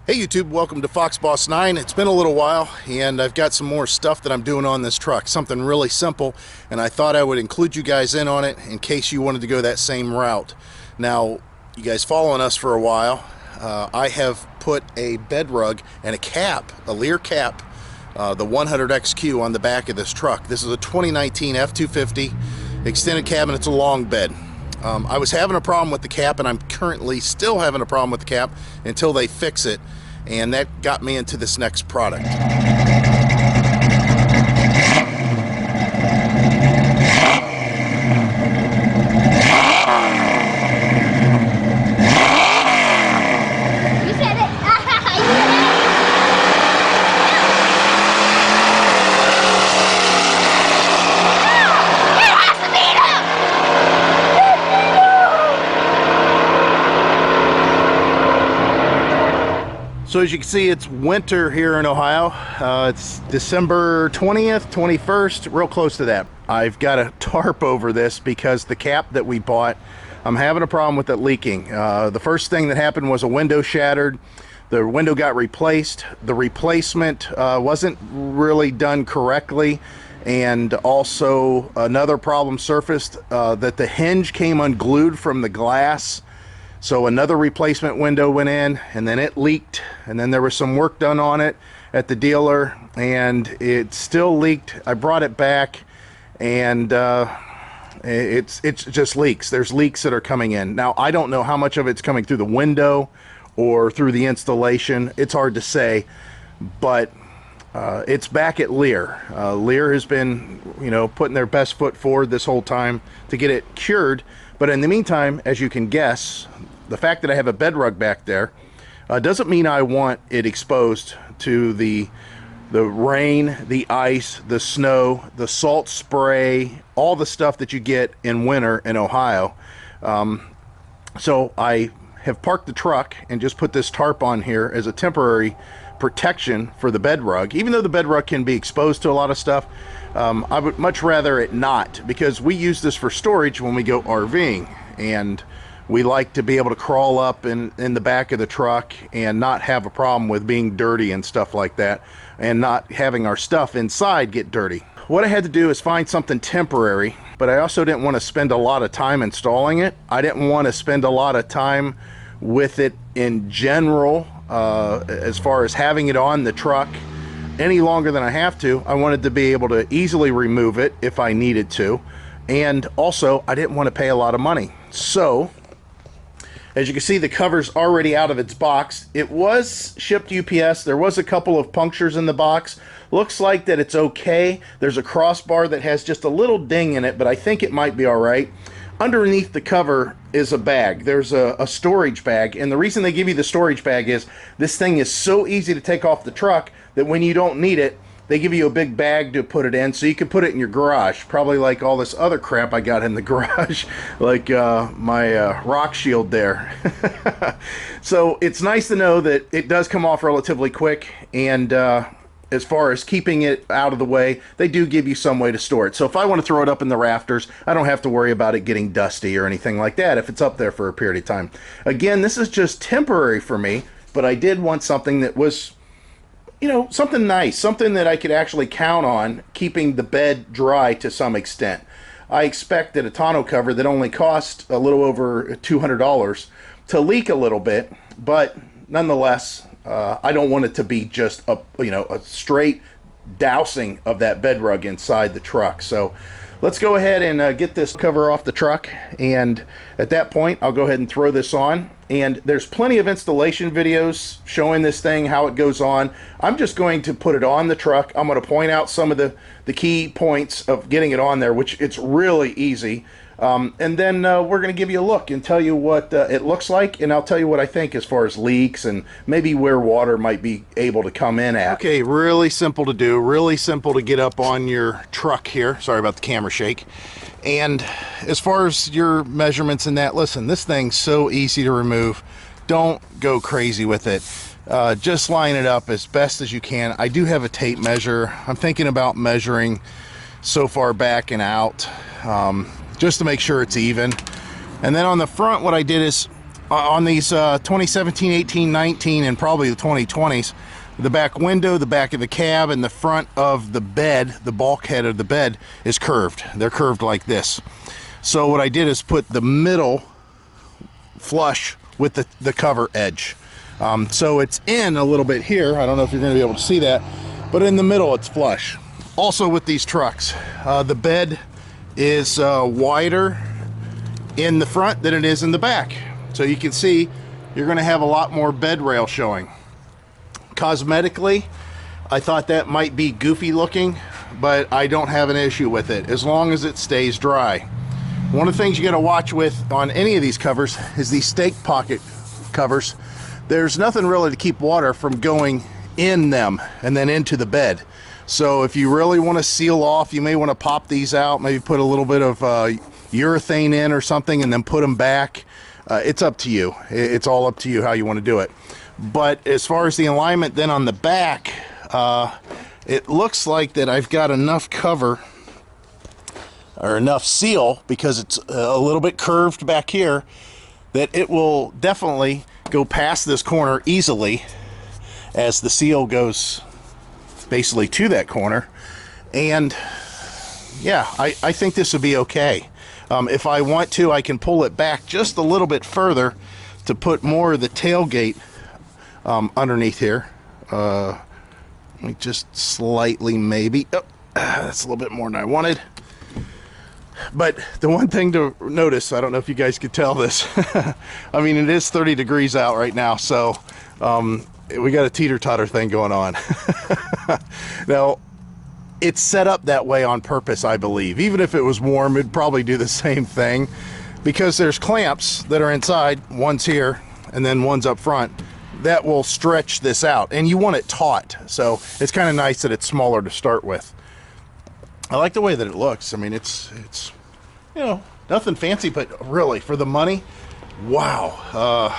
Hey YouTube, welcome to Fox Boss 9. It's been a little while and I've got some more stuff that I'm doing on this truck. Something really simple, and I thought I would include you guys in on it in case you wanted to go that same route. Now, you guys following us for a while, I have put a bed rug and a cap, a Leer cap, the 100XQ on the back of this truck. This is a 2019 F250 extended cabin. It's a long bed. I was having a problem with the cap, and I'm currently still having a problem with the cap until they fix it, and that got me into this next product. So as you can see, it's winter here in Ohio. It's December 20th, 21st, real close to that. I've got a tarp over this because the cap that we bought, I'm having a problem with it leaking. The first thing that happened was a window shattered. The window got replaced. The replacement wasn't really done correctly. And also another problem surfaced, that the hinge came unglued from the glass. So another replacement window went in, and then it leaked, and then there was some work done on it at the dealer, and it still leaked. I brought it back, and it's just leaks. There's leaks that are coming in. Now, I don't know how much of it's coming through the window or through the installation. It's hard to say, but it's back at Leer. Leer has been, putting their best foot forward this whole time to get it cured. But in the meantime, as you can guess, the fact that I have a bed rug back there doesn't mean I want it exposed to the rain, the ice, the snow, the salt spray, all the stuff that you get in winter in Ohio. So I have parked the truck and just put this tarp on here as a temporary protection for the bed rug. Even though the bed rug can be exposed to a lot of stuff, I would much rather it not, because we use this for storage when we go RVing, and we like to be able to crawl up in the back of the truck and not have a problem with being dirty and stuff like that, and not having our stuff inside get dirty. What I had to do is find something temporary, but I also didn't want to spend a lot of time installing it. I didn't want to spend a lot of time with it in general, as far as having it on the truck any longer than I have to. I wanted to be able to easily remove it if I needed to, and also I didn't want to pay a lot of money. So as you can see, the cover's already out of its box. It was shipped UPS. There was a couple of punctures in the box. Looks like that it's okay. There's a crossbar that has just a little ding in it, but I think it might be all right. Underneath the cover is a bag. There's a storage bag, and the reason they give you the storage bag is this thing is so easy to take off the truck that when you don't need it, they give you a big bag to put it in, so you can put it in your garage, probably like all this other crap I got in the garage, like my rock shield there. So it's nice to know that it does come off relatively quick, and as far as keeping it out of the way, they do give you some way to store it. So if I want to throw it up in the rafters, I don't have to worry about it getting dusty or anything like that if it's up there for a period of time. Again, this is just temporary for me, but I did want something that was, something nice, something that I could actually count on keeping the bed dry to some extent. I expect that a tonneau cover that only cost a little over $200 to leak a little bit, but nonetheless, I don't want it to be just a straight dousing of that bed rug inside the truck. So let's go ahead and get this cover off the truck, and at that point I'll go ahead and throw this on. And there's plenty of installation videos showing this thing, how it goes on. I'm just going to put it on the truck. I'm going to point out some of the key points of getting it on there, which it's really easy. And then we're going to give you a look and tell you what it looks like, and I'll tell you what I think as far as leaks and maybe where water might be able to come in at. Okay, really simple to do, really simple to get up on your truck here. Sorry about the camera shake. And as far as your measurements and that, listen, this thing's so easy to remove. Don't go crazy with it. Just line it up as best as you can. I do have a tape measure. I'm thinking about measuring so far back and out, just to make sure it's even. And then on the front, what I did is on these 2017, 18, 19, and probably the 2020s, the back window, the back of the cab, and the front of the bed, the bulkhead of the bed, is curved. They're curved like this. So what I did is put the middle flush with the cover edge. So it's in a little bit here. I don't know if you're going to be able to see that, but in the middle it's flush. Also with these trucks, the bed is wider in the front than it is in the back. So you can see you're going to have a lot more bed rail showing. Cosmetically, I thought that might be goofy looking, but I don't have an issue with it as long as it stays dry. One of the things you got to watch with on any of these covers is these stake pocket covers. There's nothing really to keep water from going in them and then into the bed. So if you really want to seal off, you may want to pop these out, maybe put a little bit of urethane in or something and then put them back. It's up to you. It's all up to you how you want to do it. But as far as the alignment then on the back, it looks like that I've got enough cover or enough seal, because it's a little bit curved back here, that it will definitely go past this corner easily as the seal goes basically to that corner. And yeah, I think this would be okay. If I want to, I can pull it back just a little bit further to put more of the tailgate underneath here. Let me just slightly, maybe. Oh, that's a little bit more than I wanted. But the one thing to notice, I don't know if you guys could tell this, I mean, it is 30 degrees out right now, so we got a teeter-totter thing going on. Now, it's set up that way on purpose, I believe. Even if it was warm, it'd probably do the same thing, because there's clamps that are inside, one's here, and then one's up front, that will stretch this out, and you want it taut, so it's kind of nice that it's smaller to start with. I like the way that it looks. I mean, it's you know, nothing fancy, but really for the money, wow.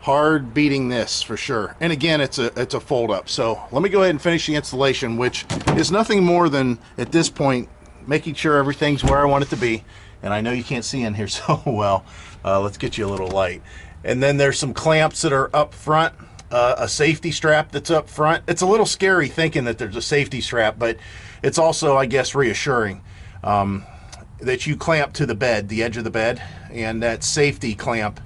Hard beating this for sure. And again, it's a fold up. So let me go ahead and finish the installation, which is nothing more than at this point making sure everything's where I want it to be. And I know you can't see in here so well. Let's get you a little light. And then there's some clamps that are up front. A safety strap that's up front. It's a little scary thinking that there's a safety strap, but it's also, I guess, reassuring that you clamp to the bed, the edge of the bed, and that safety clamp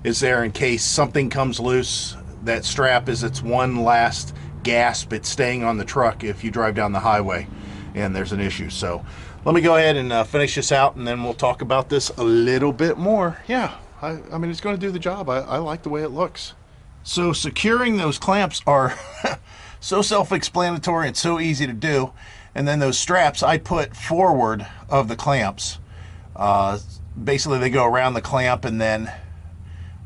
is there in case something comes loose. That strap is its one last gasp. It's staying on the truck if you drive down the highway and there's an issue. So let me go ahead and finish this out, and then we'll talk about this a little bit more. Yeah, I mean, it's going to do the job. I like the way it looks. So securing those clamps are so self-explanatory and so easy to do. And then those straps I put forward of the clamps. Basically they go around the clamp, and then,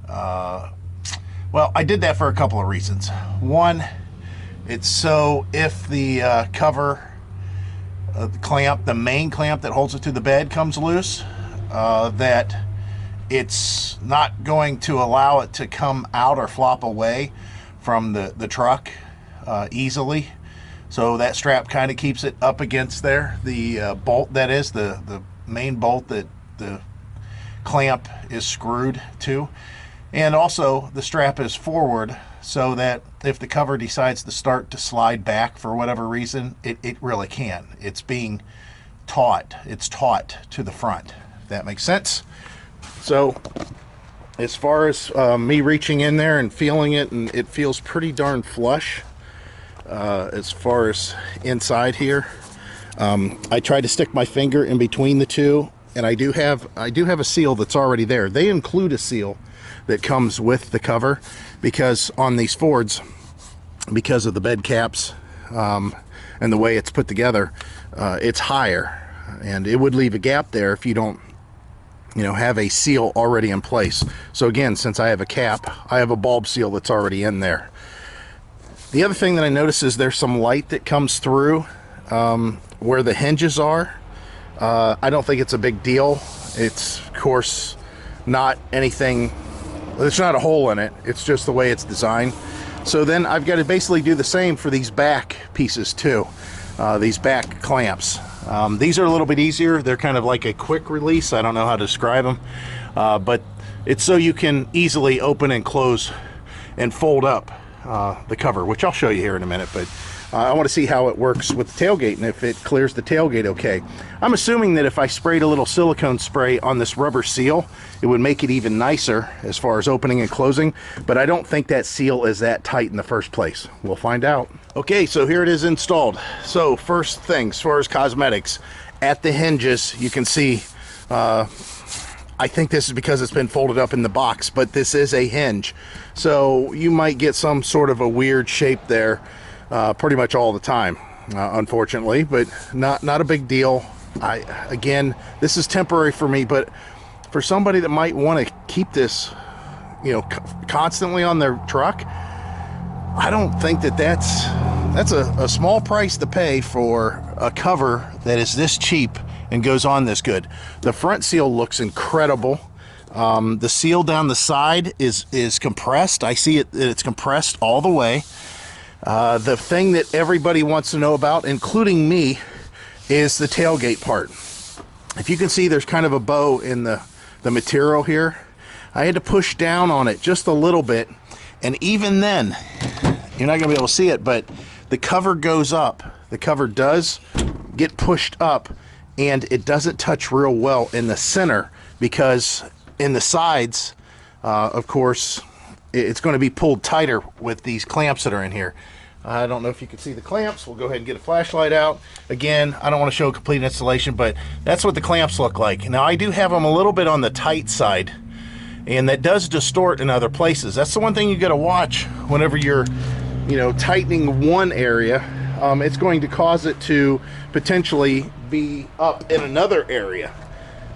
well, I did that for a couple of reasons. One, it's so if the cover, the clamp, the main clamp that holds it to the bed comes loose, that it's not going to allow it to come out or flop away from the truck easily. So that strap kind of keeps it up against there. The bolt, that is, the main bolt that the clamp is screwed to. And also the strap is forward so that if the cover decides to start to slide back for whatever reason, it really can. It's being taut. It's taut to the front, if that makes sense. So as far as me reaching in there and feeling it, and it feels pretty darn flush as far as inside here. I tried to stick my finger in between the two, and I do have a seal that's already there. They include a seal that comes with the cover, because on these Fords, because of the bed caps and the way it's put together, it's higher, and it would leave a gap there if you don't, you know, have a seal already in place. So again, since I have a cap, I have a bulb seal that's already in there. The other thing that I notice is there's some light that comes through where the hinges are. I don't think it's a big deal. It's, of course, not anything, there's not a hole in it. It's just the way it's designed. So then I've got to basically do the same for these back pieces too, these back clamps. These are a little bit easier. They're kind of like a quick release. I don't know how to describe them, but It's so you can easily open and close and fold up the cover, which I'll show you here in a minute, but I want to see how it works with the tailgate and if it clears the tailgate okay. I'm assuming that if I sprayed a little silicone spray on this rubber seal, it would make it even nicer as far as opening and closing, but I don't think that seal is that tight in the first place. We'll find out. Okay, so here it is installed. So first thing, as far as cosmetics, at the hinges, you can see, I think this is because it's been folded up in the box, but this is a hinge. So you might get some sort of a weird shape there pretty much all the time, unfortunately, but not a big deal. Again, this is temporary for me, but for somebody that might want to keep this, you know, constantly on their truck, I don't think that that's a small price to pay for a cover that is this cheap and goes on this good. The front seal looks incredible. The seal down the side is compressed. I see it's compressed all the way. The thing that everybody wants to know about, including me, is the tailgate part. If you can see, there's kind of a bow in the material here. I had to push down on it just a little bit, and even then, you're not gonna be able to see it, but the cover goes up. The cover does get pushed up, and it doesn't touch real well in the center, because in the sides, of course, it's going to be pulled tighter with these clamps that are in here. I don't know if you can see the clamps. We'll go ahead and get a flashlight out. Again, I don't want to show a complete installation, but that's what the clamps look like. Now, I do have them a little bit on the tight side, and that does distort in other places. That's the one thing you got to watch whenever you're, you know, tightening one area. It's going to cause it to potentially be up in another area.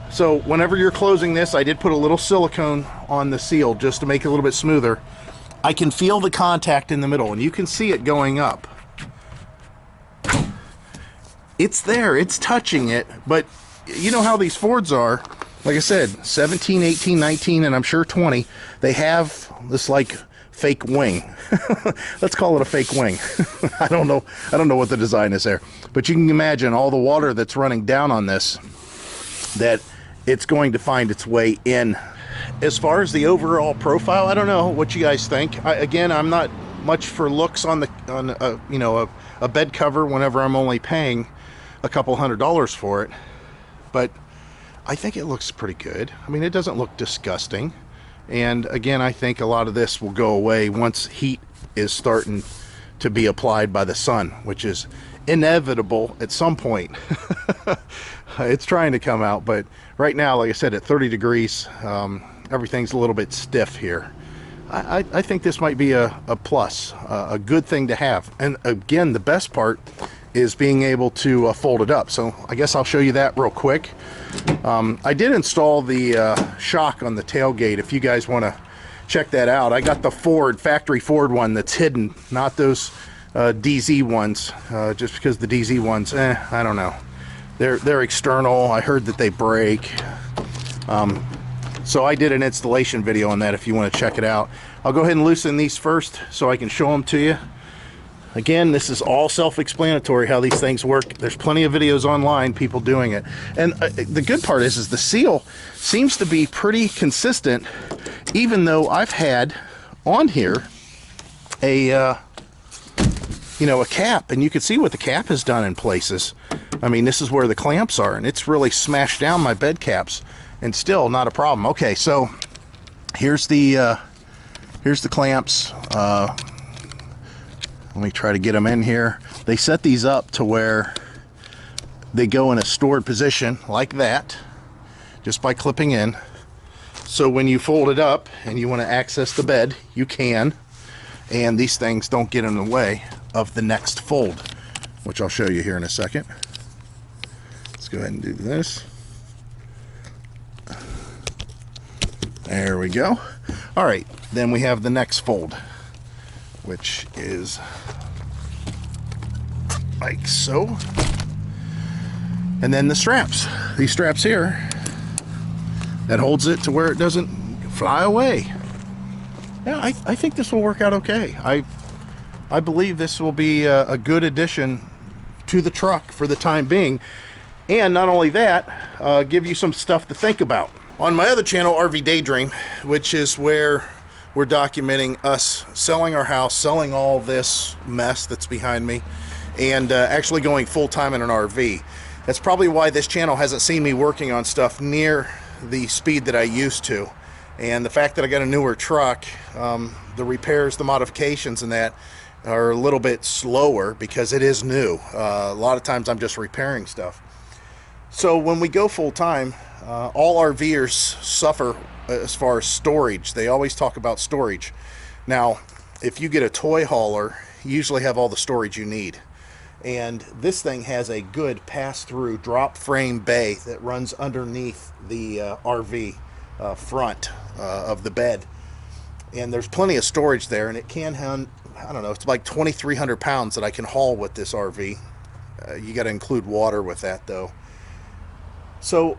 So whenever you're closing this, I did put a little silicone on the seal just to make it a little bit smoother. I can feel the contact in the middle, and you can see it going up. It's there, it's touching it, but you know how these Fords are. Like I said, 17, 18, 19, and I'm sure 20, they have this like fake wing. Let's call it a fake wing. I don't know what the design is there, but you can imagine all the water that's running down on this, that it's going to find its way in. As far as the overall profile, I don't know what you guys think. Again, I'm not much for looks on you know, a bed cover whenever I'm only paying a couple $100s for it, but I think it looks pretty good. I mean, it doesn't look disgusting. And again, I think a lot of this will go away once heat is starting to be applied by the sun, which is inevitable at some point. It's trying to come out, but right now, like I said, at 30 degrees, everything's a little bit stiff here. I think this might be a plus, a good thing to have. And again, the best part is being able to fold it up. So I guess I'll show you that real quick. I did install the shock on the tailgate. If you guys want to check that out, I got the Ford, factory Ford one that's hidden, not those DZ ones, just because the DZ ones, I don't know. They're external. I heard that they break. So I did an installation video on that if you want to check it out. I'll go ahead and loosen these first so I can show them to you. Again, this is all self-explanatory how these things work. There's plenty of videos online, people doing it. And the good part is the seal seems to be pretty consistent, even though I've had on here a you know, a cap, and you can see what the cap has done in places. I mean, this is where the clamps are, and it's really smashed down my bed caps, and still not a problem. Okay, so here's the clamps. Let me try to get them in here. They set these up to where they go in a stored position like that, just by clipping in. So when you fold it up and you want to access the bed, you can, and these things don't get in the way of the next fold, which I'll show you here in a second. Let's go ahead and do this. There we go. All right, then we have the next fold, which is like so. And then the straps, these straps here, that holds it to where it doesn't fly away. Yeah, I think this will work out okay. I believe this will be a good addition to the truck for the time being. And not only that, give you some stuff to think about. On my other channel, RV Daydream, which is where we're documenting us selling our house, selling all this mess that's behind me, and actually going full-time in an RV. That's probably why this channel hasn't seen me working on stuff near the speed that I used to. And the fact that I got a newer truck, the repairs, the modifications and that are a little bit slower because it is new. A lot of times I'm just repairing stuff. So when we go full-time, all RVers suffer as far as storage. They always talk about storage. Now, if you get a toy hauler, you usually have all the storage you need. And this thing has a good pass-through drop frame bay that runs underneath the RV front of the bed. And there's plenty of storage there, and it can handle, I don't know, it's like 2,300 pounds that I can haul with this RV. You got to include water with that, though. So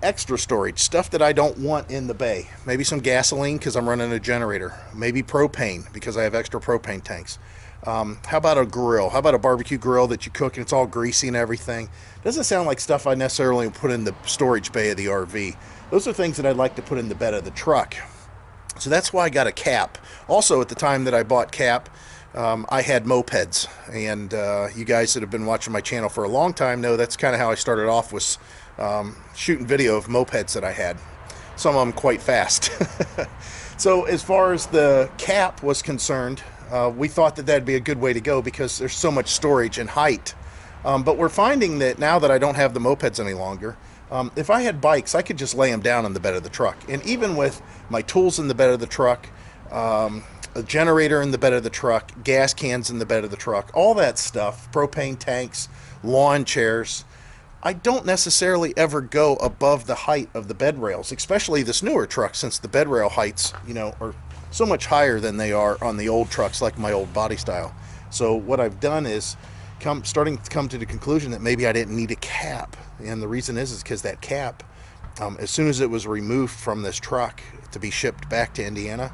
extra storage, stuff that I don't want in the bay. Maybe some gasoline because I'm running a generator. Maybe propane because I have extra propane tanks. How about a grill? How about a barbecue grill that you cook and it's all greasy and everything? Doesn't sound like stuff I necessarily put in the storage bay of the RV. Those are things that I'd like to put in the bed of the truck. So that's why I got a cap. Also, at the time that I bought cap, I had mopeds. And you guys that have been watching my channel for a long time know that's kind of how I started off, was shooting video of mopeds that I had. Some of them quite fast. So as far as the cap was concerned, we thought that that'd be a good way to go because there's so much storage and height. But we're finding that now that I don't have the mopeds any longer, if I had bikes, I could just lay them down in the bed of the truck. And even with my tools in the bed of the truck, a generator in the bed of the truck, gas cans in the bed of the truck, all that stuff, propane tanks, lawn chairs, I don't necessarily ever go above the height of the bed rails, especially this newer truck, since the bed rail heights, you know, are so much higher than they are on the old trucks, like my old body style. So what I've done is starting to come to the conclusion that maybe I didn't need a cap. And the reason is because that cap, as soon as it was removed from this truck to be shipped back to Indiana,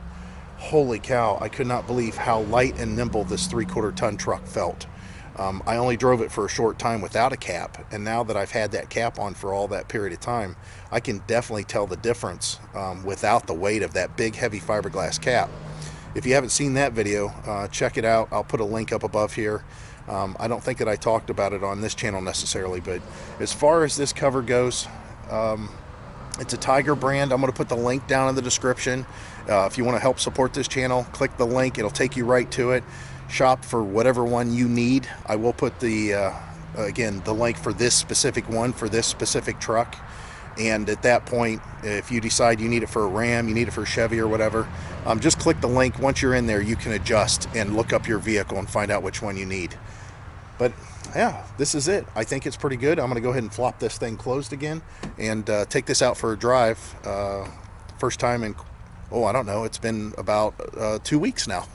holy cow, I could not believe how light and nimble this 3/4 ton truck felt. I only drove it for a short time without a cap, and now that I've had that cap on for all that period of time, I can definitely tell the difference without the weight of that big heavy fiberglass cap. If you haven't seen that video, check it out. I'll put a link up above here. I don't think that I talked about it on this channel necessarily, but as far as this cover goes, it's a Tiger brand. I'm going to put the link down in the description. If you want to help support this channel, click the link. It'll take you right to it. Shop for whatever one you need. I will put the again, the link for this specific one for this specific truck. And at that point, if you decide you need it for a Ram, you need it for a Chevy or whatever, just click the link. Once you're in there, you can adjust and look up your vehicle and find out which one you need. But yeah, this is it. I think it's pretty good. I'm going to go ahead and flop this thing closed again and take this out for a drive. First time in, oh, I don't know, it's been about 2 weeks now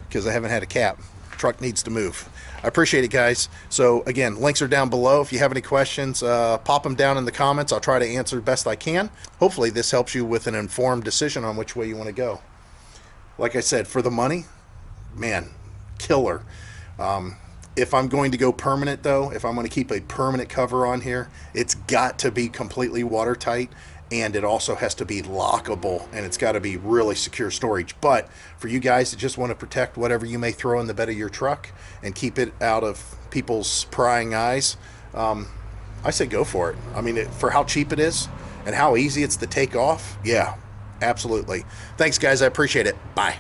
because I haven't had a cap. Truck needs to move. I appreciate it, guys. So again, links are down below. If you have any questions, pop them down in the comments. I'll try to answer best I can. Hopefully this helps you with an informed decision on which way you want to go. Like I said, for the money, man, killer. If I'm going to go permanent though, if I'm going to keep a permanent cover on here, it's got to be completely watertight, and it also has to be lockable, and it's got to be really secure storage. But for you guys that just want to protect whatever you may throw in the bed of your truck and keep it out of people's prying eyes, I say go for it. I mean, for how cheap it is and how easy it's to take off, yeah, absolutely. Thanks, guys. I appreciate it. Bye.